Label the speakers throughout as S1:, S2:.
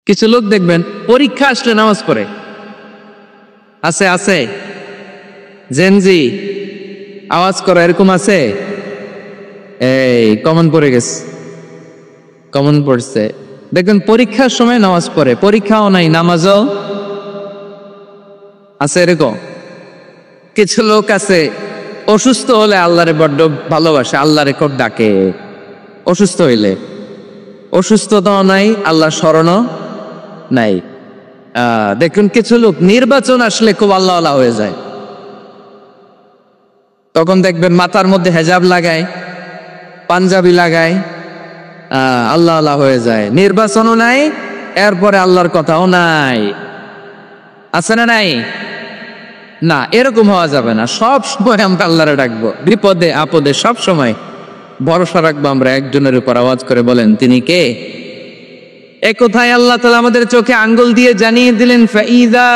S1: কিছু লোক দেখবেন পরীক্ষা আসলে নামাজ পড়ে। আছে আছে জেনজি আওয়াজ করা এরকম আছে? এই কমন পড়ে গেছে, কমন পড়ছে। দেখবেন পরীক্ষার সময় নামাজ পড়ে, পরীক্ষাও নাই নামাজও আছে। এরকম কিছু লোক আছে অসুস্থ হলে আল্লাহরে বড্ড ভালোবাসে, আল্লাহরে খুব ডাকে। অসুস্থ হইলে অসুস্থতাও নাই, আল্লাহ স্মরণও নাই। দেখুন কিছু লোক নির্বাচন আসলে খুব আল্লাহ আল্লাহ হয়ে যায়, তখন দেখবেন মাথার মধ্যে হেজাব লাগায়, পাঞ্জাবি লাগায়, আল্লাহ আল্লাহ হয়ে যায়। নির্বাচনও নাই, এরপরে আল্লাহর কথাও নাই। আছে না নাই? না, এরকম হওয়া যাবে না। সব সময় আমরা আল্লাহরে ডাকবো, বিপদে আপদে সব সময় ভরসা রাখবো আমরা একজনের উপর। আওয়াজ করে বলেন তিনি কে? এ কথায় আল্লাহ তাআলা আমাদের চোখে আঙ্গুল দিয়ে জানিয়ে দিলেন, ফাইযা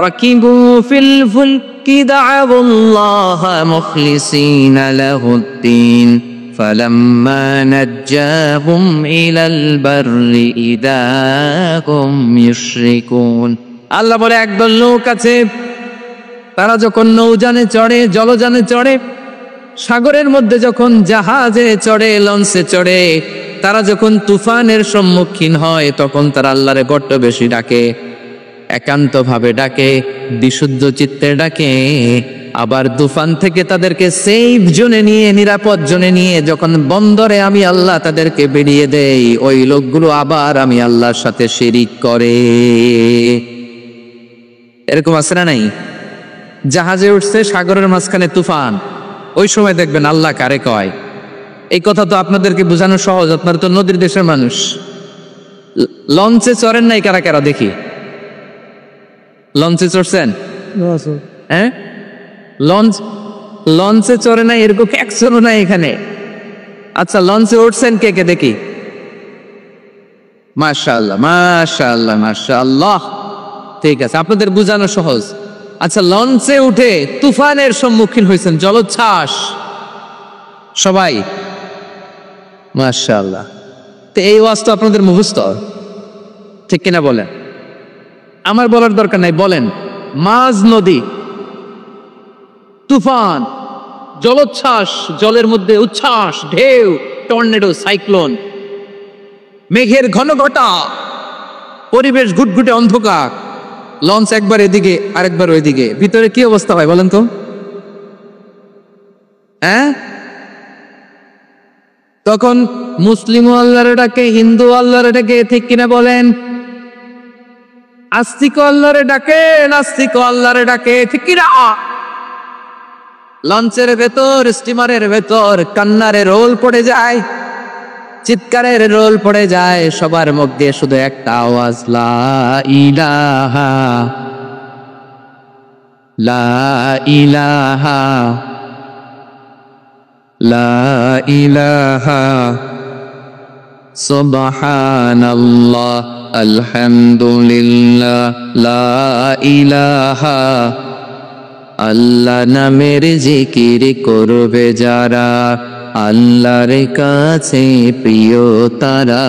S1: রাকিবু ফিল ফুলকি দা'উল্লাহা মুখলিসিনা লাহুদ্দিন ফালাম্মা নাজ্জাহুম ইলাল বাররি ইযা হুম ইউশরিকুন। আল্লাহ বলে একদল লোক আছে, তারা যখন নৌযানে চড়ে, জলযানে চড়ে, সাগরের মধ্যে যখন জাহাজে চড়ে, লঞ্চে চড়ে, তারা যখন তুফানের সম্মুখীন হয়, তখন তারা আল্লাহরে বড্ড বেশি ডাকে, একান্ত ভাবে ডাকে, বিশুদ্ধ চিত্তে ডাকে। আবার তুফান থেকে তাদেরকে সেফ জোনে নিয়ে, নিরাপদ জোনে নিয়ে যখন বন্দরে আমি আল্লাহ তাদেরকে বেরিয়ে দেই, ওই লোকগুলো আবার আমি আল্লাহর সাথে শিরিক করে। এরকম আছে না নাই? জাহাজে উঠছে, সাগরের মাঝখানে তুফান, ওই সময় দেখবেন আল্লাহ কারে কয়। এই কথা তো আপনাদেরকে বোঝানো সহজ, আপনারা তো নদীর দেশের মানুষ। লঞ্চে চড়েন নাই কারা কারা দেখি? লঞ্চে চড়ছেন? হ্যাঁ, লঞ্চে চড়ে নাই এরকম একজনও নাই এখানে। আচ্ছা, লঞ্চে উঠছেন কে কে দেখি? মাশাআল্লাহ মাশাআল্লাহ মাশাআল্লাহ, ঠিক আছে, আপনাদের বোঝানো সহজ। আচ্ছা, লঞ্চে উঠে তুফানের সম্মুখীন হয়েছেন, জলোচ্ছ্বাস সবাই? মাশাআল্লাহ। তো এই ওয়াজ তো আপনাদের মুখস্থ, ঠিক কিনা বলেন? আমার বলার দরকার নাই, বলেন। মাঝ নদী, তুফান, জলোচ্ছ্বাস, জলের মধ্যে উচ্ছ্বাস, ঢেউ, টর্নেডো, সাইক্লোন, মেঘের ঘনঘটা, পরিবেশ ঘুটঘুটে অন্ধকার, লঞ্চ একবার এদিকে আরেকবার ওইদিকে, ভিতরে কি অবস্থা হয় বলেন তো? হ্যাঁ, তখন মুসলিম আল্লাহর ডাকে, হিন্দু আল্লাহর ডাকে, ঠিক কিনা বলেন? আস্তিক আল্লাহর ডাকে, নাস্তিক আল্লাহর ডাকে, ঠিক কিনা? লঞ্চের ভেতর, স্টিমারের ভেতর কান্নারে রোল পড়ে যায়, চিৎকারের রোল পড়ে যায়, সবার মুখ দিয়ে শুধু একটা আওয়াজ, লা ইলাহা লা ইলাহা লা ইলাহা সুবহানাল্লাহ আলহামদুলিল্লাহ লা ইলাহা। আল্লাহ নামের জিকির করবে যারা, আল্লাহর কাছে প্রিয় তারা।